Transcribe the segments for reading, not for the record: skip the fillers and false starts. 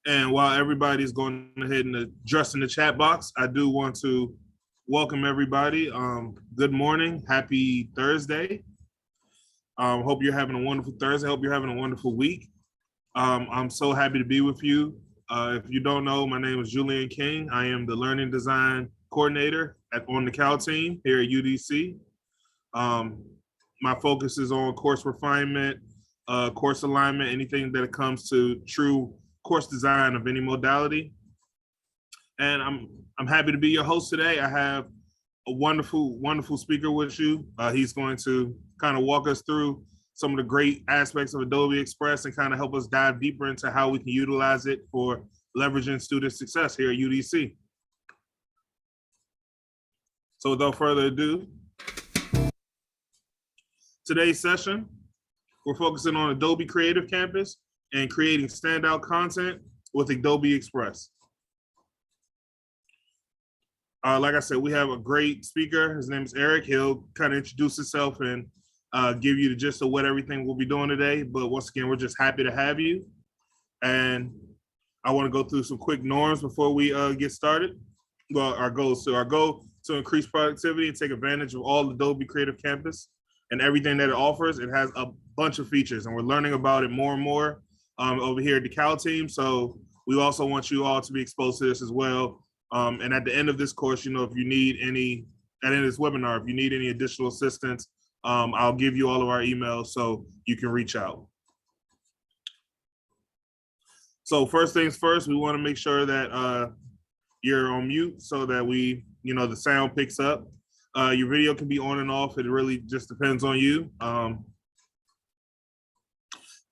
And while everybody's going ahead and addressing the chat box, I do want to welcome everybody. Good morning. Happy Thursday. Hope you're having a wonderful Thursday. Hope you're having a wonderful week. I'm so happy to be with you. If you don't know, my name is Julian King. I am the Learning Design Coordinator on the C.A.L team here at UDC. My focus is on course refinement, course alignment, anything that comes to true course design of any modality. And I'm happy to be your host today. I have a wonderful speaker with you. He's going to kind of walk us through some of the great aspects of Adobe Express and kind of help us dive deeper into how we can utilize it for leveraging student success here at UDC. So without further ado, today's session, we're focusing on Adobe Creative Campus and creating standout content with Adobe Express. Like I said, we have a great speaker. His name is Eric. He'll kind of introduce himself and give you the gist of what everything we'll be doing today. But once again, we're just happy to have you. And I want to go through some quick norms before we get started. Well, our goal to increase productivity and take advantage of all Adobe Creative Campus and everything that it offers. It has a bunch of features, and we're learning about it more and more over here at the C.A.L team. So we also want you all to be exposed to this as well. And at the end of this course, if you need any, at the end of this webinar, if you need any additional assistance, I'll give you all of our emails so you can reach out. So first things first, we want to make sure that you're on mute so that the sound picks up. Your video can be on and off. It really just depends on you.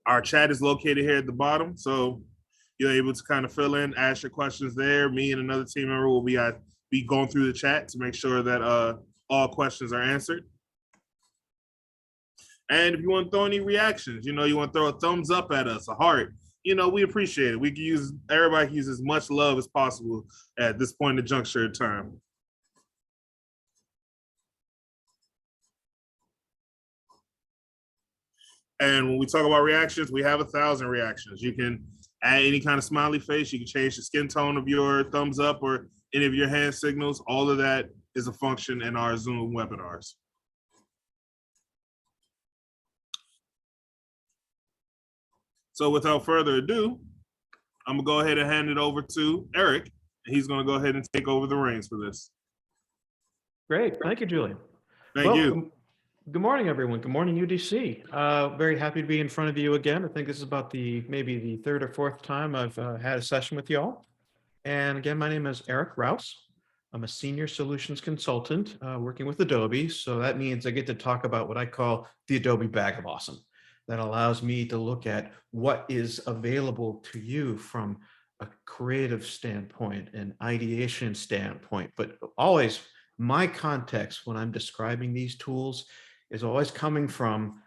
Our chat is located here at the bottom, so you're able to kind of fill in, ask your questions there. Me and another team member will be going through the chat to make sure that all questions are answered. And if you want to throw any reactions, you want to throw a thumbs up at us, a heart, we appreciate it. Everybody can use as much love as possible at this point in the juncture of time. And when we talk about reactions, we have 1,000 reactions. You can add any kind of smiley face. You can change the skin tone of your thumbs up or any of your hand signals. All of that is a function in our Zoom webinars. So without further ado, I'm gonna go ahead and hand it over to Eric. He's gonna go ahead and take over the reins for this. Great, thank you, Julian. Thank you. Good morning, everyone. Good morning, UDC. Very happy to be in front of you again. I think this is about maybe the third or fourth time I've had a session with you all. And again, my name is Eric Rowse. I'm a senior solutions consultant working with Adobe. So that means I get to talk about what I call the Adobe bag of awesome. That allows me to look at what is available to you from a creative standpoint, an ideation standpoint, but always my context when I'm describing these tools is always coming from,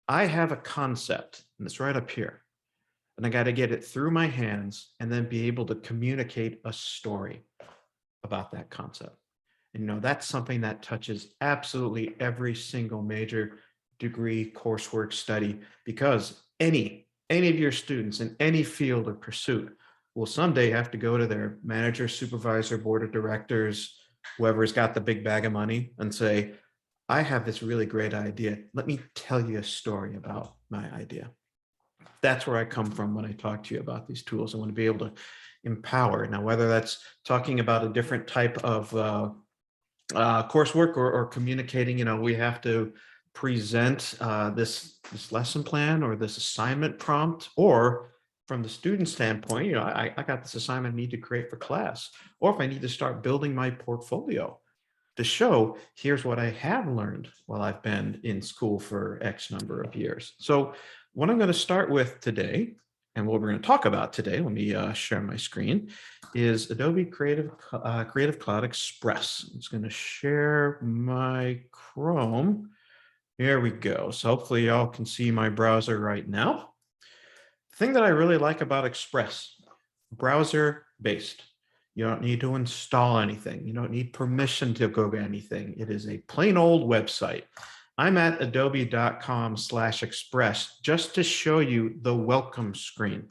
I have a concept, and it's right up here, and I got to get it through my hands and then be able to communicate a story about that concept. And that's something that touches absolutely every single major degree, coursework, study, because any of your students in any field or pursuit will someday have to go to their manager, supervisor, board of directors, whoever's got the big bag of money and say, I have this really great idea. Let me tell you a story about my idea. That's where I come from when I talk to you about these tools. I want to be able to empower. Now, whether that's talking about a different type of coursework or communicating, we have to present this lesson plan or this assignment prompt, or from the student standpoint, I got this assignment I need to create for class, or if I need to start building my portfolio to show, here's what I have learned while I've been in school for X number of years. So what I'm going to start with today, and what we're going to talk about today, let me share my screen, is Adobe Creative Cloud Express. I'm just going to share my Chrome. Here we go. So hopefully y'all can see my browser right now. The thing that I really like about Express, browser-based. You don't need to install anything. You don't need permission to go to anything. It is a plain old website. I'm at adobe.com/express just to show you the welcome screen.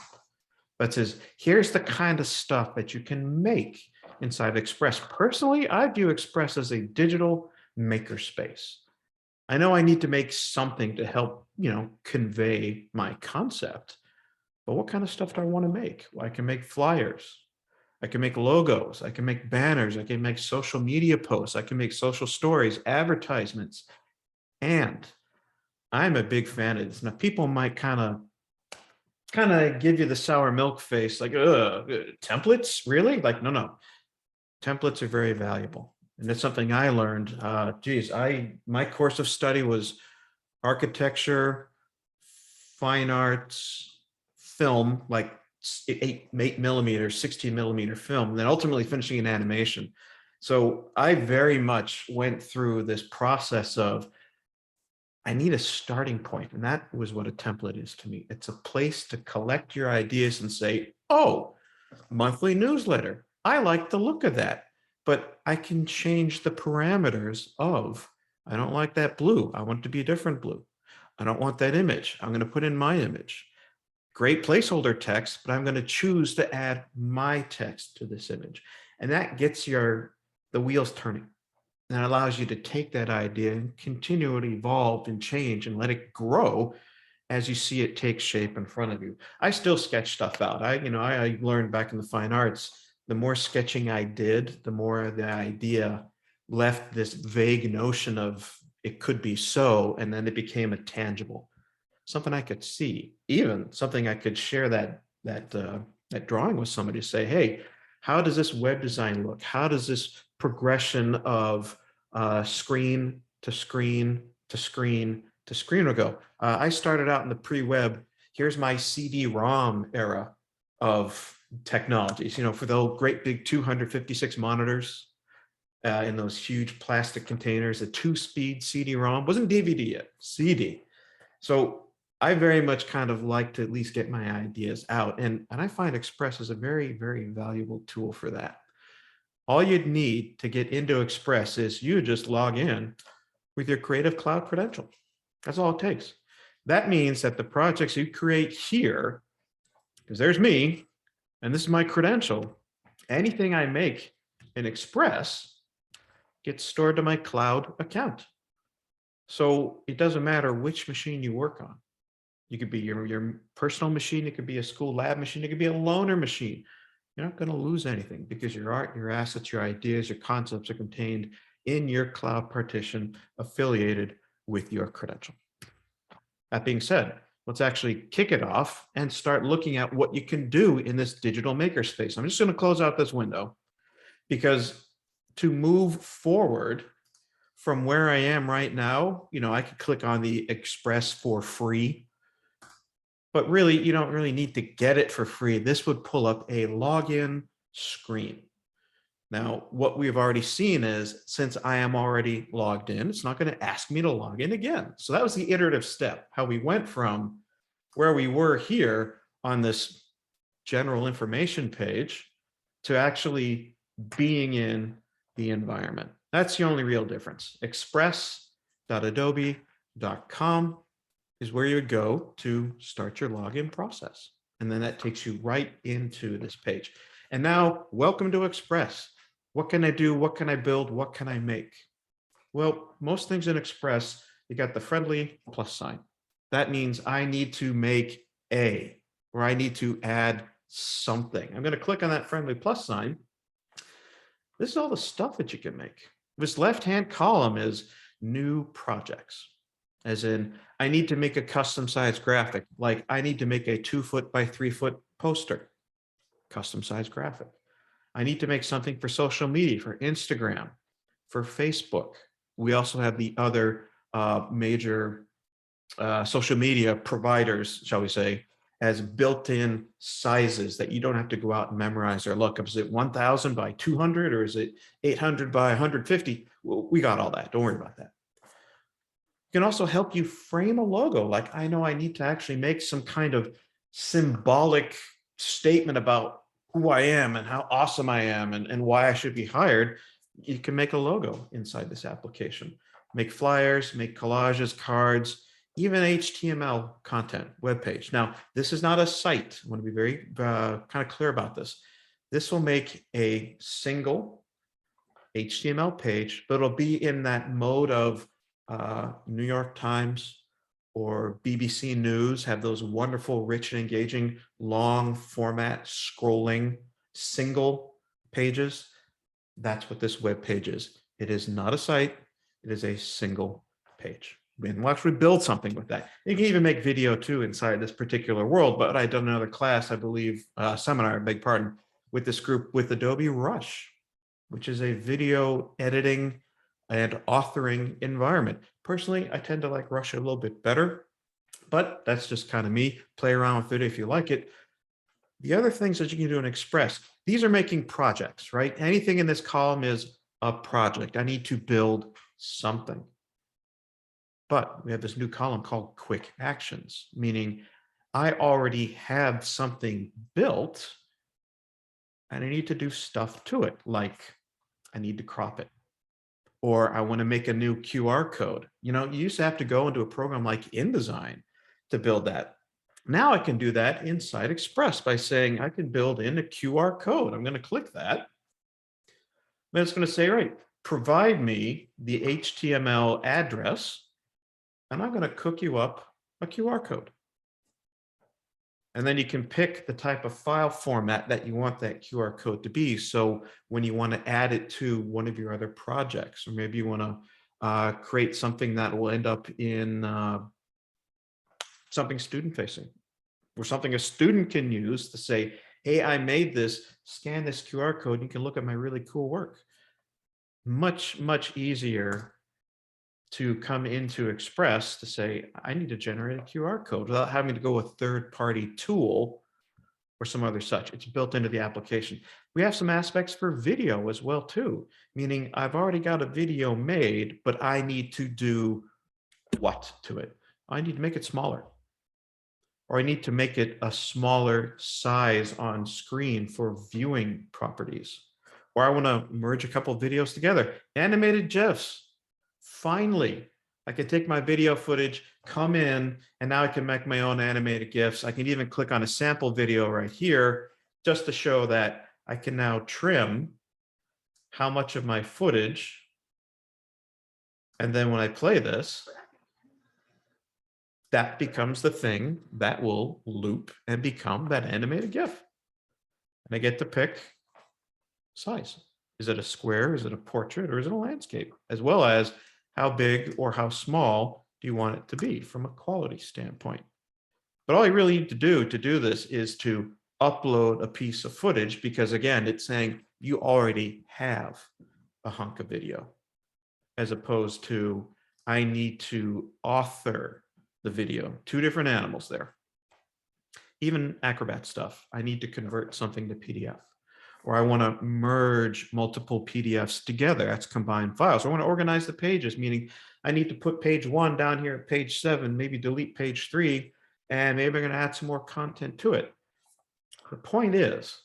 that says, here's the kind of stuff that you can make inside Express. Personally, I view Express as a digital makerspace. I know I need to make something to help, convey my concept, but what kind of stuff do I want to make? Well, I can make flyers. I can make logos. I can make banners. I can make social media posts. I can make social stories, advertisements. And I'm a big fan of this. Now, people might kind of give you the sour milk face, like, templates, really? Like, no. Templates are very valuable. And that's something I learned. My course of study was architecture, fine arts, film, like 8 millimeter, 16 millimeter film, and then ultimately finishing in animation. So I very much went through this process of, I need a starting point, and that was what a template is to me. It's a place to collect your ideas and say, oh, monthly newsletter. I like the look of that, but I can change the parameters of, I don't like that blue. I want it to be a different blue. I don't want that image. I'm going to put in my image. Great placeholder text, but I'm going to choose to add my text to this image. And that gets the wheels turning. And it allows you to take that idea and continue to evolve and change and let it grow as you see it take shape in front of you. I still sketch stuff out. I learned back in the fine arts, the more sketching I did, the more the idea left this vague notion of it could be so, and then it became a tangible, something I could see, even something I could share that drawing with somebody to say, hey, how does this web design look? How does this progression of screen to screen to screen to screen will go? I started out in the pre-web. Here's my CD-ROM era of technologies, for the great big 256 monitors in those huge plastic containers, a 2-speed CD-ROM, wasn't DVD yet, CD. So I very much kind of like to at least get my ideas out. And I find Express is a very, very valuable tool for that. All you'd need to get into Express is you just log in with your Creative Cloud credential. That's all it takes. That means that the projects you create here, because there's me, and this is my credential, anything I make in Express gets stored to my cloud account. So it doesn't matter which machine you work on. You could be your personal machine, it could be a school lab machine, it could be a loaner machine. You're not going to lose anything because your art, your assets, your ideas, your concepts are contained in your cloud partition affiliated with your credential. That being said, let's actually kick it off and start looking at what you can do in this digital makerspace. I'm just going to close out this window because to move forward from where I am right now, I could click on the Express for free, but really, you don't really need to get it for free. This would pull up a login screen. Now, what we've already seen is since I am already logged in, it's not going to ask me to log in again. So that was the iterative step, how we went from where we were here on this general information page to actually being in the environment. That's the only real difference. Express.adobe.com is where you would go to start your login process. And then that takes you right into this page. And now, welcome to Express. What can I do? What can I build? What can I make? Well, most things in Express, you got the friendly plus sign. That means I need to make or I need to add something. I'm going to click on that friendly plus sign. This is all the stuff that you can make. This left-hand column is new projects, as in I need to make a custom size graphic, like I need to make a 2-foot by 3-foot poster, custom size graphic. I need to make something for social media, for Instagram, for Facebook. We also have the other major social media providers, shall we say, as built-in sizes that you don't have to go out and memorize or look up. Is it 1,000 by 200 or is it 800 by 150? Well, we got all that. Don't worry about that. It can also help you frame a logo. Like I know I need to actually make some kind of symbolic statement about who I am and how awesome I am and why I should be hired. You can make a logo inside this application. Make flyers, make collages, cards, even HTML content, web page. Now, this is not a site. I want to be very kind of clear about this. This will make a single HTML page, but it'll be in that mode of New York Times or BBC News, have those wonderful, rich and engaging, long format, scrolling, single pages. That's what this web page is. It is not a site. It is a single page. And we'll actually build something with that. You can even make video too inside this particular world, but I done another class, I believe, seminar, I beg pardon, with this group with Adobe Rush, which is a video editing and authoring environment. Personally, I tend to like Rush a little bit better, but that's just kind of me. Play around with it if you like it. The other things that you can do in Express, these are making projects, right? Anything in this column is a project. I need to build something. But we have this new column called Quick Actions, meaning I already have something built and I need to do stuff to it, like I need to crop it, or I want to make a new QR code. You know, you used to have to go into a program like InDesign to build that. Now I can do that inside Express by saying I can build in a QR code. I'm going to click that. Then it's going to say, right, provide me the HTML address, and I'm going to cook you up a QR code. And then you can pick the type of file format that you want that QR code to be. So when you want to add it to one of your other projects, or maybe you want to create something that will end up in something student facing, or something a student can use to say, hey, I made this, scan this QR code, and you can look at my really cool work. Much, much easier to come into Express to say, I need to generate a QR code without having to go a third-party tool or some other such. It's built into the application. We have some aspects for video as well too, meaning I've already got a video made, but I need to do what to it? I need to make it smaller, or I need to make it a smaller size on screen for viewing properties, or I want to merge a couple of videos together. Animated GIFs. Finally, I can take my video footage, come in, and now I can make my own animated GIFs. I can even click on a sample video right here just to show that I can now trim how much of my footage. And then when I play this, that becomes the thing that will loop and become that animated GIF. And I get to pick size. Is it a square? Is it a portrait? Or is it a landscape? As well as how big or how small do you want it to be from a quality standpoint? But all you really need to do this is to upload a piece of footage, because again, it's saying you already have a hunk of video, as opposed to I need to author the video. Two different animals there. Even Acrobat stuff, I need to convert something to PDF. Or I want to merge multiple PDFs together. That's combined files. Or I want to organize the pages, meaning I need to put page 1 down here at page 7, maybe delete page 3, and maybe I'm going to add some more content to it. The point is,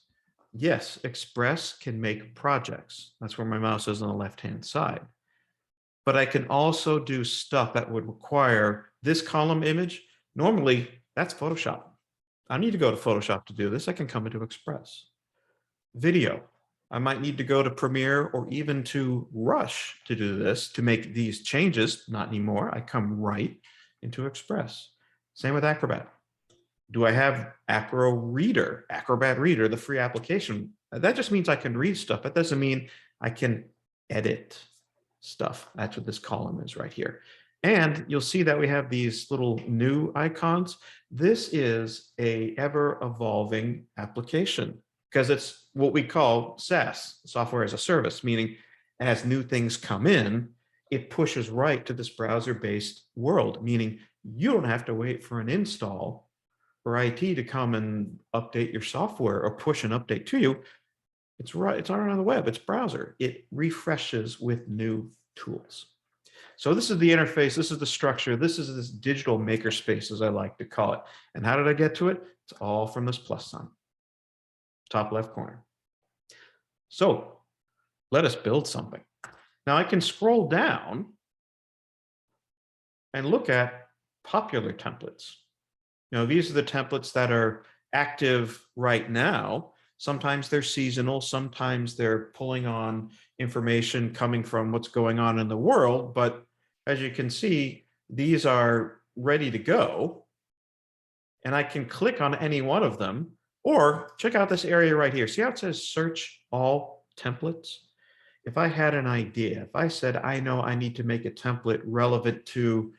yes, Express can make projects. That's where my mouse is on the left-hand side. But I can also do stuff that would require this column image. Normally, that's Photoshop. I need to go to Photoshop to do this. I can come into Express. Video, I might need to go to Premiere or even to Rush to do this, to make these changes. Not anymore. I come right into Express. Same with Acrobat. Do I have Acrobat Reader, the free application? That just means I can read stuff. That doesn't mean I can edit stuff. That's what this column is right here. And you'll see that we have these little new icons. This is a ever-evolving application, because it's what we call SaaS, software as a service, meaning as new things come in, it pushes right to this browser-based world, meaning you don't have to wait for an install for IT to come and update your software or push an update to you. It's right, it's already on the web, it's browser. It refreshes with new tools. So this is the interface, this is the structure, this is this digital makerspace, as I like to call it. And how did I get to it? It's all from this plus sign, top left corner. So let us build something. Now I can scroll down and look at popular templates. These are the templates that are active right now. Sometimes they're seasonal, sometimes they're pulling on information coming from what's going on in the world. But as you can see, these are ready to go. And I can click on any one of them, or check out this area right here. See how it says search all templates? If I had an idea, if I said, I know I need to make a template relevant to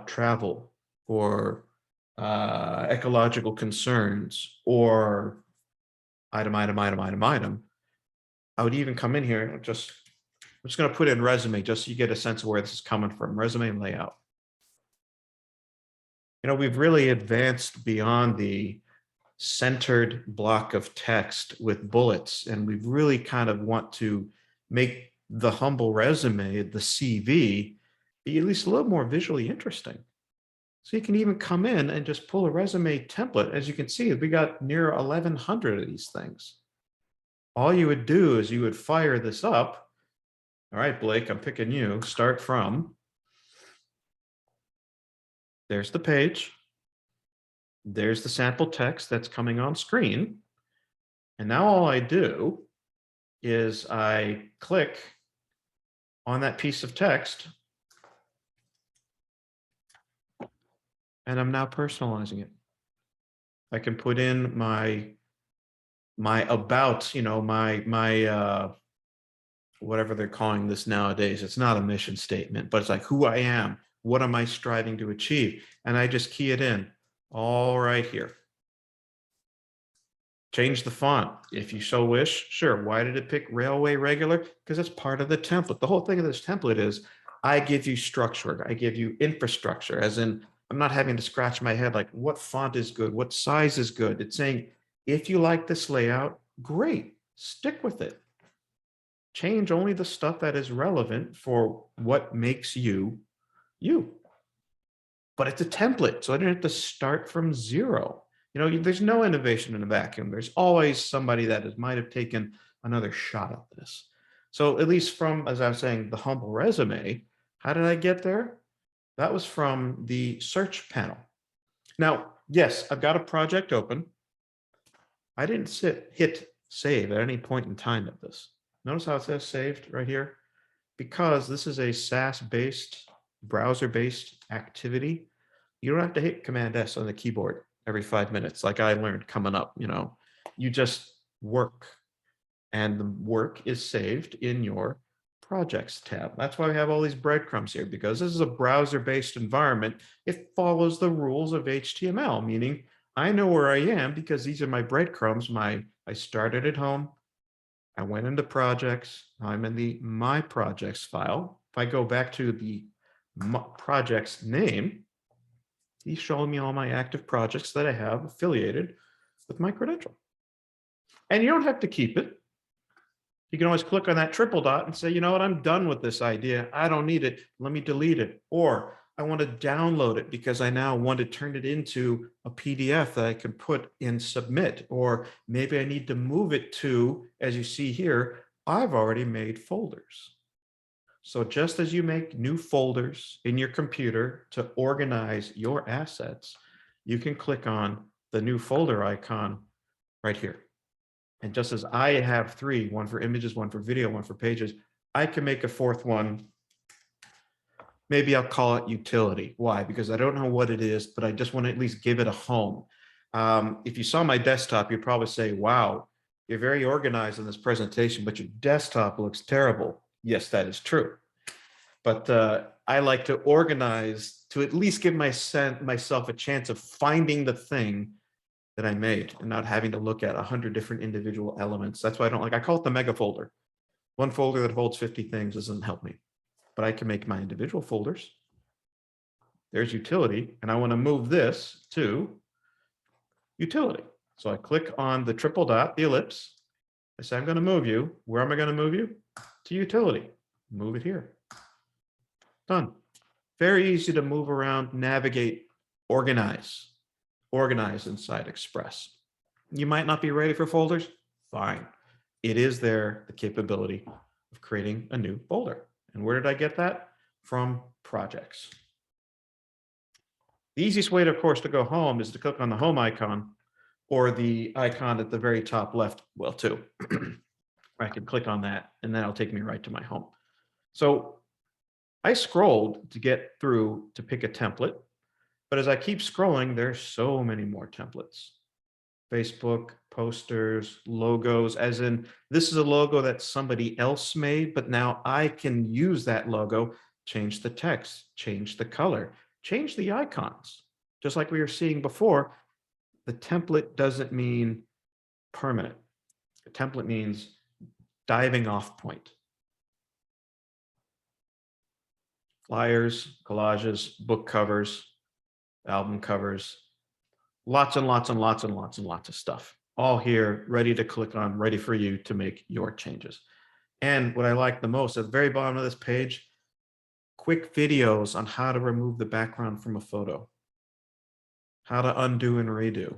travel or ecological concerns or item, I would even come in here and I'm just going to put in resume just so you get a sense of where this is coming from. Resume and layout. We've really advanced beyond the centered block of text with bullets, and we really kind of want to make the humble resume, the CV, be at least a little more visually interesting. So you can even come in and just pull a resume template. As you can see, we got near 1,100 of these things. All you would do is you would fire this up. All right, Blake, I'm picking you. Start from. There's the page. There's the sample text that's coming on screen. And now all I do is I click on that piece of text and I'm now personalizing it. I can put in my about, my whatever they're calling this nowadays. It's not a mission statement, but it's like who I am. What am I striving to achieve? And I just key it in all right here. Change the font if you so wish. Sure. Why did it pick Railway Regular? Because it's part of the template. The whole thing of this template is I give you structure. I give you infrastructure, as in I'm not having to scratch my head like what font is good, what size is good. It's saying, if you like this layout, great, stick with it. Change only the stuff that is relevant for what makes you, you. But it's a template, so I didn't have to start from zero. There's no innovation in a vacuum. There's always somebody that might have taken another shot at this. So at least from, as I was saying, the humble resume, how did I get there? That was from the search panel. Now, yes, I've got a project open. I didn't hit save at any point in time of this. Notice how it says saved right here? Because this is a SaaS-based, browser-based activity. You don't have to hit Command S on the keyboard every 5 minutes, like I learned coming up. You just work, and the work is saved in your projects tab. That's why we have all these breadcrumbs here, because this is a browser-based environment. It follows the rules of HTML, meaning I know where I am because these are my breadcrumbs. I started at home. I went into projects. I'm in the My Projects file. If I go back to the project's name, he's showing me all my active projects that I have affiliated with my credential. And you don't have to keep it. You can always click on that triple dot and say, you know what, I'm done with this idea. I don't need it. Let me delete it. Or I want to download it because I now want to turn it into a PDF that I can put in submit. Or maybe I need to move it to, as you see here, I've already made folders. So just as you make new folders in your computer to organize your assets, you can click on the new folder icon right here. And just as I have three, one for images, one for video, one for pages, I can make a fourth one. Maybe I'll call it utility. Why? Because I don't know what it is, but I just want to at least give it a home. If you saw my desktop, you'd probably say, wow, you're very organized in this presentation, but your desktop looks terrible. Yes, that is true. But I like to organize to at least give myself a chance of finding the thing that I made and not having to look at 100 different individual elements. That's why I call it the mega folder. One folder that holds 50 things doesn't help me, but I can make my individual folders. There's utility, and I want to move this to utility. So I click on the triple dot, the ellipse. I say, I'm going to move you. Where am I going to move you? To utility. Move it here. Done. Very easy to move around, navigate, organize inside Express. You might not be ready for folders. Fine. It is there, the capability of creating a new folder. And where did I get that? From projects. The easiest way, of course, to go home is to click on the home icon or the icon at the very top left, well, too. I can click on that, and then it'll take me right to my home. So I scrolled to get through to pick a template, but as I keep scrolling, there's so many more templates. Facebook, posters, logos, as in this is a logo that somebody else made, but now I can use that logo, change the text, change the color, change the icons. Just like we were seeing before, the template doesn't mean permanent. The template means diving off point. Flyers, collages, book covers, album covers, lots and lots and lots and lots and lots of stuff. All here, ready to click on, ready for you to make your changes. And what I like the most, at the very bottom of this page, quick videos on how to remove the background from a photo, how to undo and redo,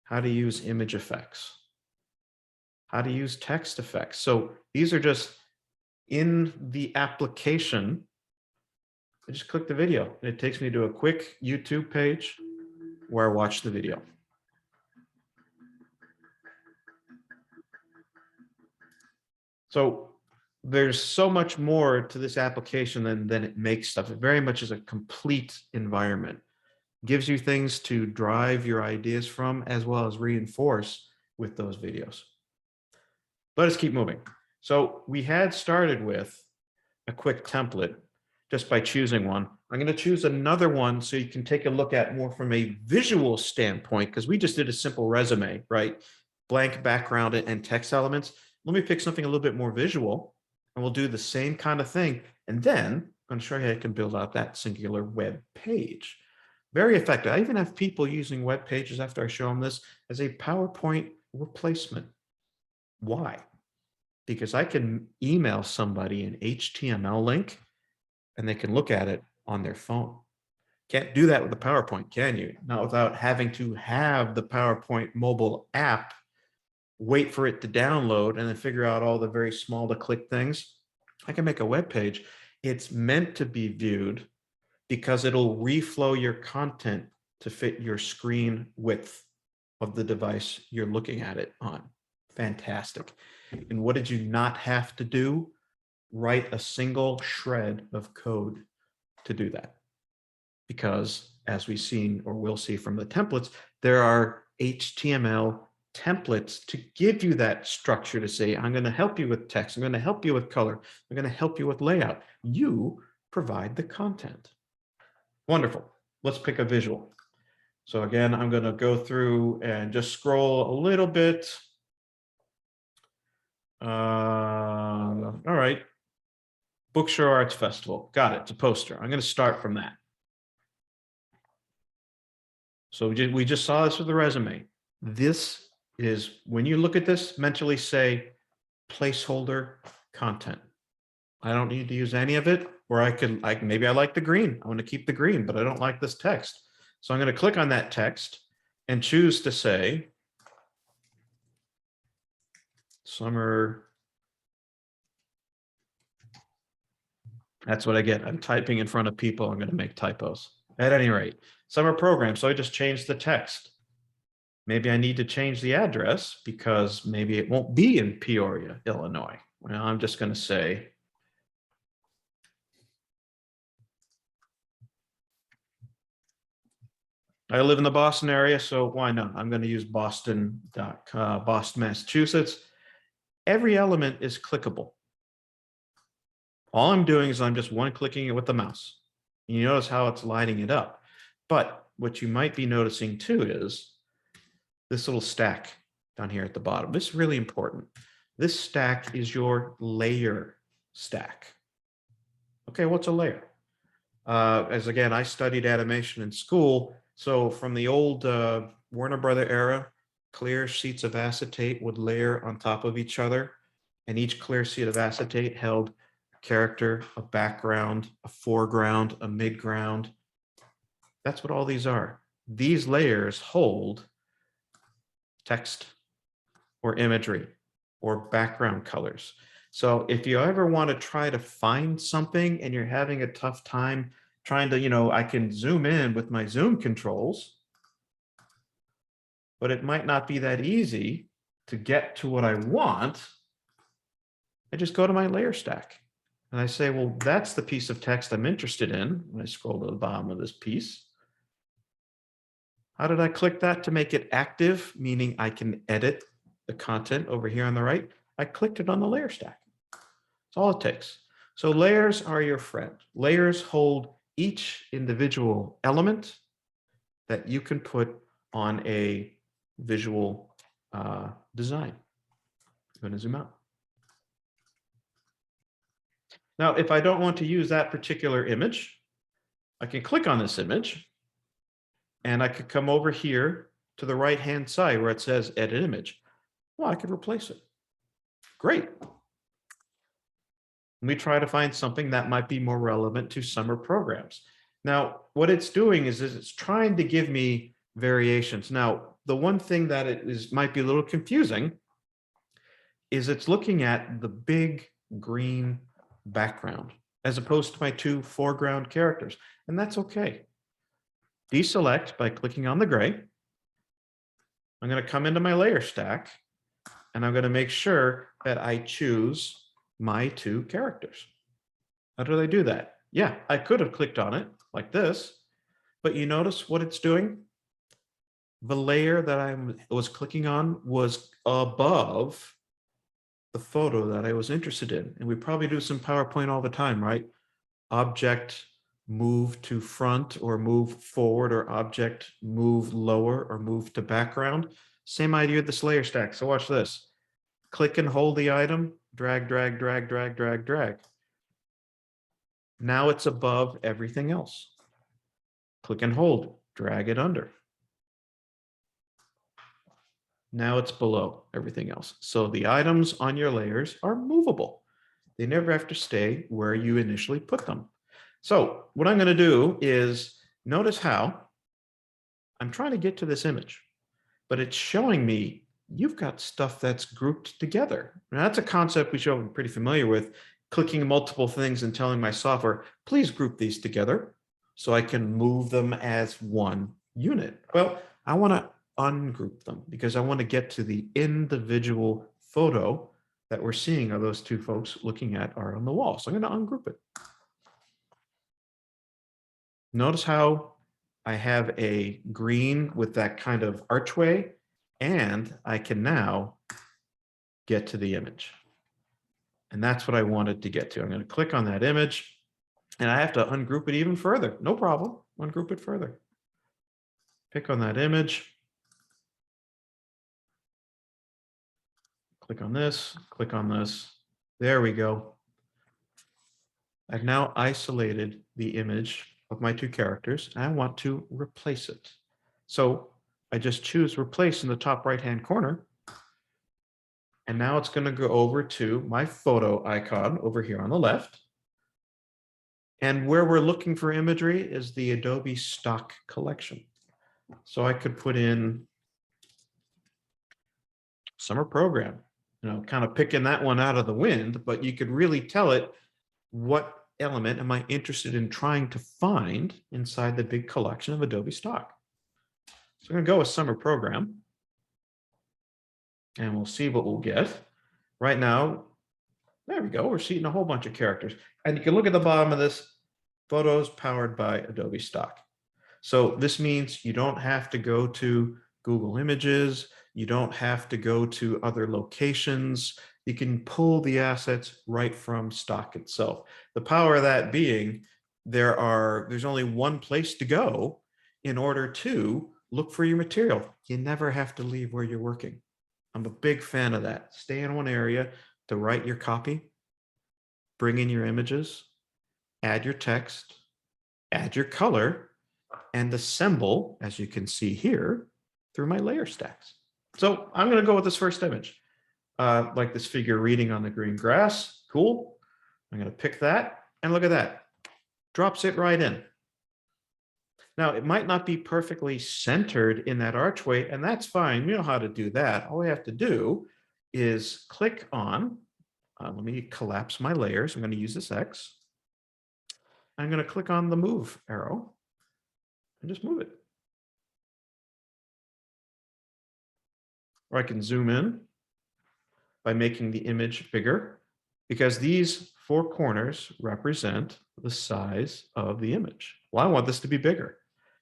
how to use image effects, how to use text effects. So these are just in the application. I just click the video and it takes me to a quick YouTube page where I watch the video. So there's so much more to this application than it makes stuff. It very much is a complete environment. Gives you things to drive your ideas from, as well as reinforce with those videos. Let us keep moving. So we had started with a quick template just by choosing one. I'm going to choose another one so you can take a look at more from a visual standpoint, because we just did a simple resume, right? Blank background and text elements. Let me pick something a little bit more visual, and we'll do the same kind of thing. And then I'm going to show you how you can build out that singular web page. Very effective. I even have people using web pages after I show them this as a PowerPoint replacement. Why? Because I can email somebody an HTML link and they can look at it on their phone. Can't do that with the PowerPoint, can you? Not without having to have the PowerPoint mobile app, wait for it to download, and then figure out all the very small to click things. I can make a web page. It's meant to be viewed because it'll reflow your content to fit your screen width of the device you're looking at it on. Fantastic. And what did you not have to do? Write a single shred of code to do that. Because as we've seen or will see from the templates, there are HTML templates to give you that structure to say, I'm going to help you with text. I'm going to help you with color. I'm going to help you with layout. You provide the content. Wonderful. Let's pick a visual. So again, I'm going to go through and just scroll a little bit. All right. Bookshore Arts Festival. Got it. It's a poster. I'm going to start from that. So we just saw this with the resume. This is, when you look at this, mentally say placeholder content. I don't need to use any of it, or maybe I like the green. I want to keep the green, but I don't like this text. So I'm going to click on that text and choose to say summer. That's what I get. I'm typing in front of people. I'm going to make typos. At any rate, summer program. So I just changed the text. Maybe I need to change the address because maybe it won't be in Peoria, Illinois. Well, I'm just going to say I live in the Boston area, so why not? I'm going to use Boston, Massachusetts. Every element is clickable. All I'm doing is I'm just one-clicking it with the mouse. You notice how it's lighting it up. But what you might be noticing too is this little stack down here at the bottom. This is really important. This stack is your layer stack. Okay, what's a layer? As again, I studied animation in school. So from the old Warner Brother era, clear sheets of acetate would layer on top of each other. And each clear sheet of acetate held a character, a background, a foreground, a midground. That's what all these are. These layers hold text or imagery or background colors. So if you ever want to try to find something and you're having a tough time trying to, I can zoom in with my zoom controls, but it might not be that easy to get to what I want. I just go to my layer stack and I say, well, that's the piece of text I'm interested in. And I scroll to the bottom of this piece. How did I click that to make it active, meaning I can edit the content over here on the right? I clicked it on the layer stack. That's all it takes. So layers are your friend. Layers hold each individual element that you can put on a visual design. I'm going to zoom out. Now, if I don't want to use that particular image, I can click on this image and I could come over here to the right-hand side where it says edit image. Well, I could replace it. Great. Let me try to find something that might be more relevant to summer programs. Now, what it's doing is it's trying to give me variations. Now, the one thing that might be a little confusing is it's looking at the big green background as opposed to my two foreground characters, and that's okay. Deselect by clicking on the gray. I'm going to come into my layer stack and I'm going to make sure that I choose my two characters. How do I do that? Yeah, I could have clicked on it like this, but you notice what it's doing? The layer that I was clicking on was above the photo that I was interested in. And we probably do some PowerPoint all the time, right? Object move to front or move forward, or object move lower or move to background. Same idea with this layer stack. So watch this. Click and hold the item, drag, drag, drag, drag, drag, drag. Now it's above everything else. Click and hold, drag it under. Now it's below everything else. So the items on your layers are movable. They never have to stay where you initially put them. So what I'm going to do is notice how I'm trying to get to this image, but it's showing me you've got stuff that's grouped together. Now, that's a concept we should be pretty familiar with, clicking multiple things and telling my software, please group these together so I can move them as one unit. Well, I want to ungroup them because I want to get to the individual photo that we're seeing of those two folks looking at are on the wall. So I'm going to ungroup it. Notice how I have a green with that kind of archway, and I can now get to the image. And that's what I wanted to get to. I'm going to click on that image, and I have to ungroup it even further. No problem. Ungroup it further. Pick on that image. Click on this, click on this. There we go. I've now isolated the image of my two characters, and I want to replace it. So I just choose replace in the top right-hand corner. And now it's going to go over to my photo icon over here on the left. And where we're looking for imagery is the Adobe stock collection. So I could put in summer program, kind of picking that one out of the wind, but you could really tell it what element am I interested in trying to find inside the big collection of Adobe stock. So I'm going to go with summer program. And we'll see what we'll get. Right now, there we go. We're seeing a whole bunch of characters. And you can look at the bottom of this, photos powered by Adobe stock. So this means you don't have to go to Google Images. You don't have to go to other locations. You can pull the assets right from stock itself. The power of that being, there's only one place to go in order to look for your material. You never have to leave where you're working. I'm a big fan of that. Stay in one area to write your copy, bring in your images, add your text, add your color, and assemble, as you can see here, through my layer stacks. So I'm going to go with this first image. Like this figure reading on the green grass. Cool. I'm going to pick that, and look at that. Drops it right in. Now, it might not be perfectly centered in that archway, and that's fine. We know how to do that. All we have to do is click on, let me collapse my layers. I'm going to use this X. I'm going to click on the move arrow and just move it. Or I can zoom in by making the image bigger, because these 4 corners represent the size of the image. Well, I want this to be bigger.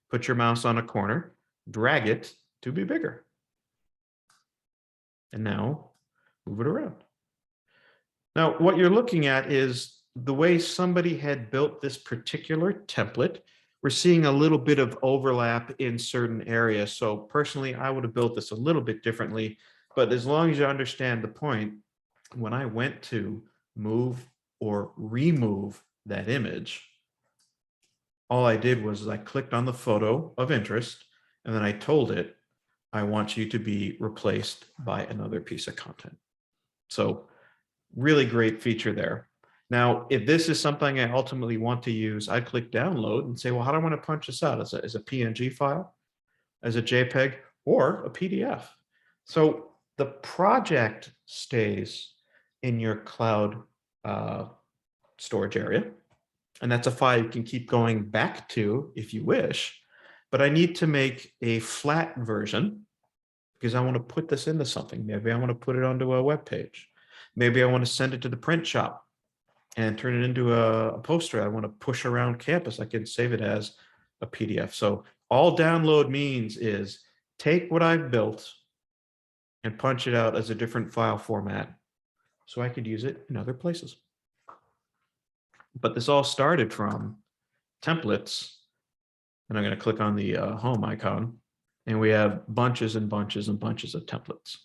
Put your mouse on a corner, drag it to be bigger. And now move it around. Now, what you're looking at is the way somebody had built this particular template. We're seeing a little bit of overlap in certain areas. So personally, I would have built this a little bit differently, but as long as you understand the point, when I went to move or remove that image, all I did was I clicked on the photo of interest, and then I told it, I want you to be replaced by another piece of content. So really great feature there. Now, if this is something I ultimately want to use, I click download and say, well, how do I want to punch this out? As a PNG file, as a JPEG, or a PDF? So the project stays in your cloud storage area. And that's a file you can keep going back to if you wish. But I need to make a flat version because I want to put this into something. Maybe I want to put it onto a web page. Maybe I want to send it to the print shop and turn it into a poster I want to push around campus. I can save it as a PDF. So all download means is take what I've built and punch it out as a different file format so I could use it in other places. But this all started from templates, and I'm going to click on the home icon, and we have bunches and bunches and bunches of templates.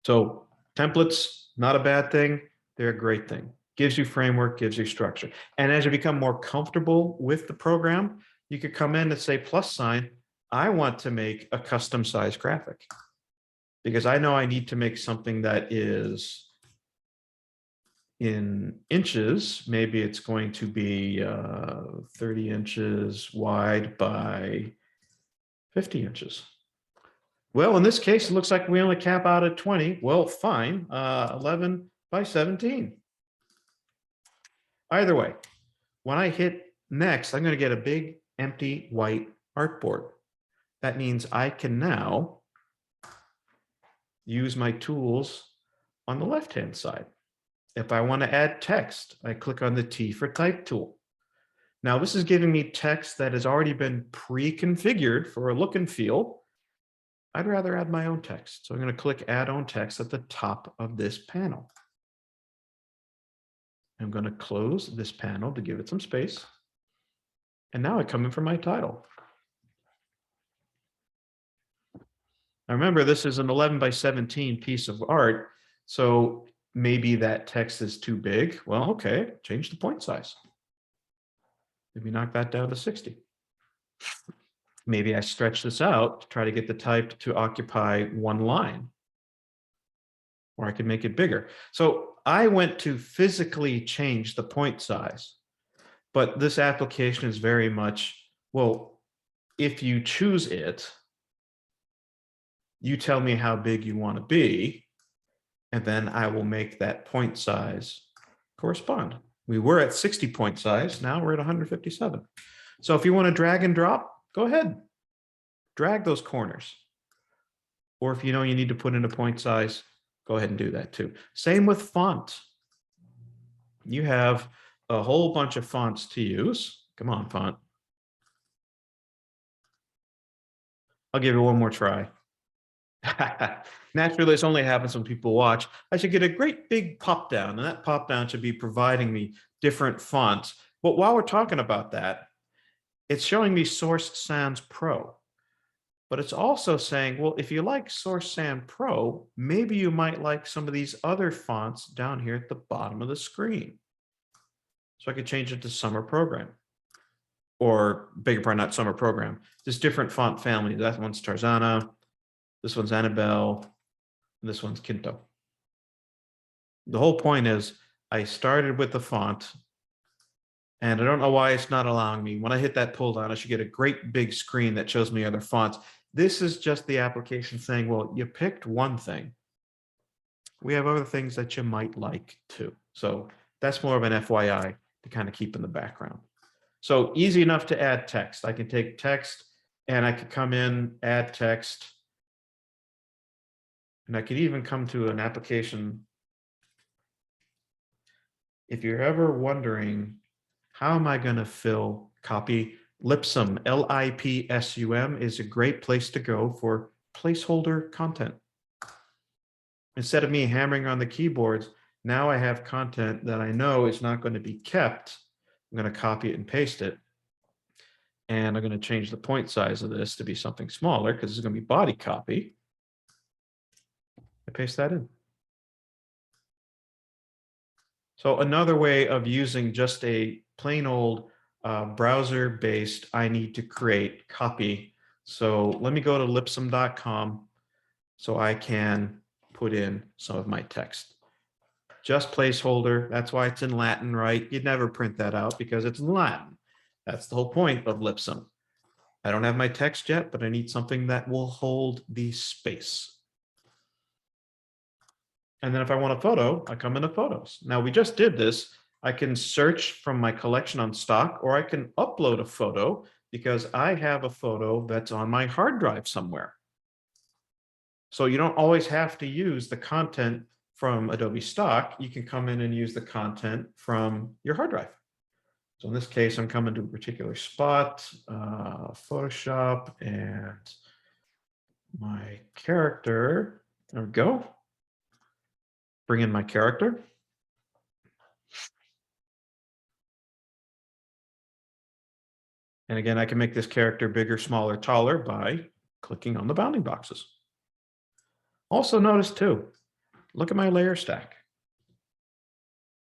So templates, not a bad thing. They're a great thing. Gives you framework, gives you structure. And as you become more comfortable with the program, you could come in and say, plus sign, I want to make a custom size graphic because I know I need to make something that is in inches. Maybe it's going to be 30 inches wide by 50 inches. Well, in this case, it looks like we only cap out at 20. Well, fine, 11 by 17. Either way, when I hit next, I'm going to get a big empty white artboard. That means I can now use my tools on the left-hand side. If I want to add text, I click on the T for type tool. Now, this is giving me text that has already been pre-configured for a look and feel. I'd rather add my own text. So I'm going to click Add Own Text at the top of this panel. I'm going to close this panel to give it some space. And now I come in for my title. Now remember, this is an 11 by 17 piece of art. So maybe that text is too big. Well, okay, change the point size. Maybe knock that down to 60. Maybe I stretch this out to try to get the type to occupy one line. Or I could make it bigger. So I went to physically change the point size. But this application is very much, well, if you choose it, you tell me how big you want to be, and then I will make that point size correspond. We were at 60 point size, now we're at 157. So if you want to drag and drop, go ahead, drag those corners. Or if you know you need to put in a point size, go ahead and do that too. Same with font. You have a whole bunch of fonts to use. Come on, font. I'll give you one more try. Naturally, this only happens when people watch. I should get a great big pop down, and that pop down should be providing me different fonts. But while we're talking about that, it's showing me Source Sans Pro. But it's also saying, well, if you like Source Sans Pro, maybe you might like some of these other fonts down here at the bottom of the screen. So I could change it to Summer Program. Or, beg your pardon, not Summer Program. Just different font families. That one's Tarzana. This one's Annabelle, and this one's Kinto. The whole point is I started with the font, and I don't know why it's not allowing me. When I hit that pull down, I should get a great big screen that shows me other fonts. This is just the application saying, well, you picked one thing. We have other things that you might like too. So That's more of an FYI to kind of keep in the background. So easy enough to add text. I can take text and I could come in, add text. And I could even come to an application. If you're ever wondering, how am I going to fill copy? Lipsum, Lipsum is a great place to go for placeholder content. Instead of me hammering on the keyboards, now I have content that I know is not going to be kept. I'm going to copy it and paste it. And I'm going to change the point size of this to be something smaller because it's going to be body copy. I paste that in. So another way of using just a plain old browser-based, I need to create copy. So let me go to lipsum.com so I can put in some of my text. Just placeholder. That's why it's in Latin, right? You'd never print that out because it's in Latin. That's the whole point of Lipsum. I don't have my text yet, but I need something that will hold the space. And then if I want a photo, I come into photos. Now we just did this. I can search from my collection on stock, or I can upload a photo because I have a photo that's on my hard drive somewhere. So you don't always have to use the content from Adobe stock. You can come in and use the content from your hard drive. So in this case, I'm coming to a particular spot, Photoshop, and my character. There we go. Bring in my character. And again, I can make this character bigger, smaller, taller by clicking on the bounding boxes. Also notice too, look at my layer stack.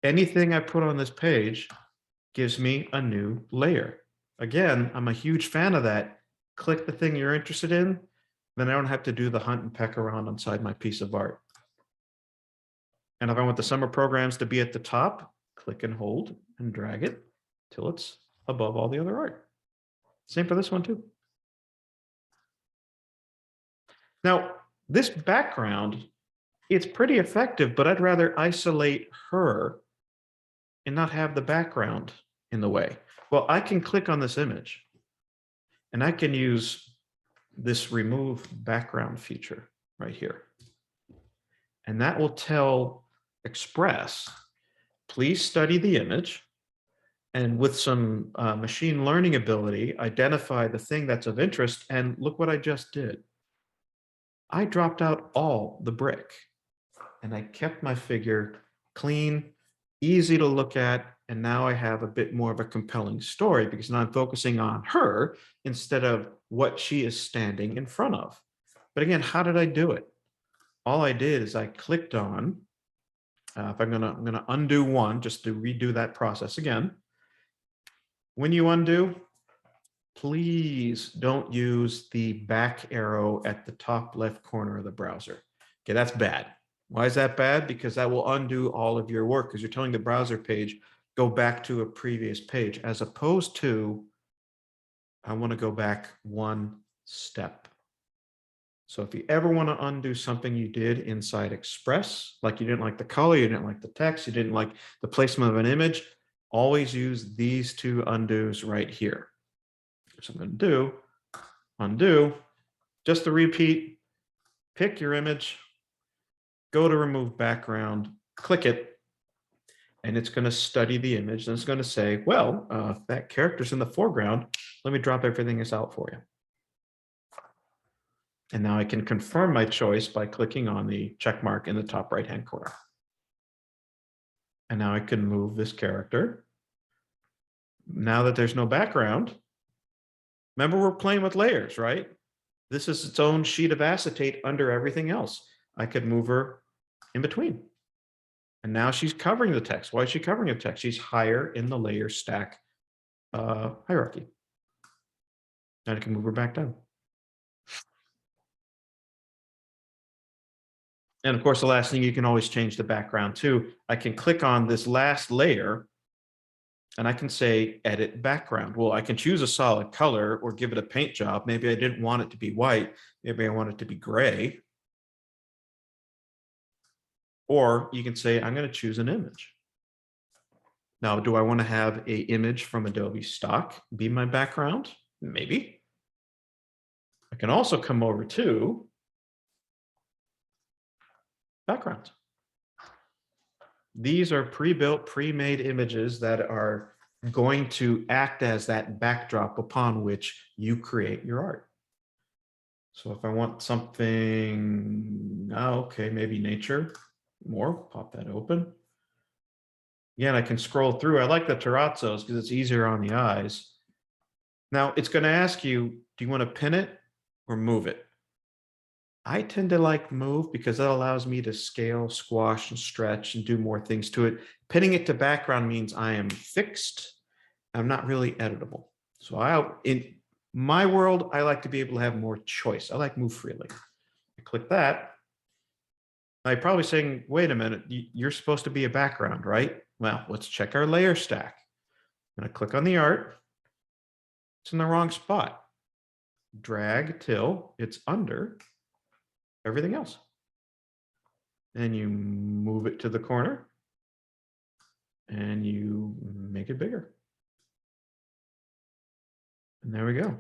Anything I put on this page gives me a new layer. Again, I'm a huge fan of that. Click the thing you're interested in, then I don't have to do the hunt and peck around inside my piece of art. And if I want the summer programs to be at the top, click and hold and drag it till it's above all the other art. Same for this one too. Now, this background, it's pretty effective, but I'd rather isolate her and not have the background in the way. Well, I can click on this image and I can use this remove background feature right here. And that will tell Express, please study the image, and with some machine learning ability, identify the thing that's of interest. And look what I just did. I dropped out all the brick and I kept my figure clean, easy to look at. And now I have a bit more of a compelling story because now I'm focusing on her instead of what she is standing in front of. But again, how did I do it? All I did is I clicked on, if I'm gonna undo one, just to redo that process again. When you undo, please don't use the back arrow at the top left corner of the browser. Okay, that's bad. Why is that bad? Because that will undo all of your work because you're telling the browser page, go back to a previous page, as opposed to, I want to go back one step. So if you ever want to undo something you did inside Express, like you didn't like the color, you didn't like the text, you didn't like the placement of an image, always use these two undos right here. So I'm going to do undo, just to repeat, pick your image, go to remove background, click it, and it's going to study the image. And it's going to say, well, that character's in the foreground. Let me drop everything else out for you. And now I can confirm my choice by clicking on the check mark in the top right-hand corner. And now I can move this character. Now that there's no background, remember we're playing with layers, right? This is its own sheet of acetate under everything else. I could move her in between. And now she's covering the text. Why is she covering the text? She's higher in the layer stack hierarchy. And I can move her back down. And of course, the last thing, you can always change the background too. I can click on this last layer and I can say edit background. Well, I can choose a solid color or give it a paint job. Maybe I didn't want it to be white. Maybe I want it to be gray. Or you can say, I'm going to choose an image. Now, do I want to have a image from Adobe stock be my background? Maybe. I can also come over to background. These are pre-built, pre-made images that are going to act as that backdrop upon which you create your art. So if I want something, okay, maybe nature more, pop that open. Again, I can scroll through. I like the terrazzos because it's easier on the eyes. Now it's going to ask you, do you want to pin it or move it? I tend to like move because that allows me to scale, squash, and stretch and do more things to it. Pinning it to background means I am fixed. I'm not really editable. So in my world, I like to be able to have more choice. I like move freely. I click that. I'm probably saying, wait a minute, you're supposed to be a background, right? Well, let's check our layer stack. I'm going to click on the art. It's in the wrong spot. Drag till it's under everything else. And you move it to the corner and you make it bigger. And there we go.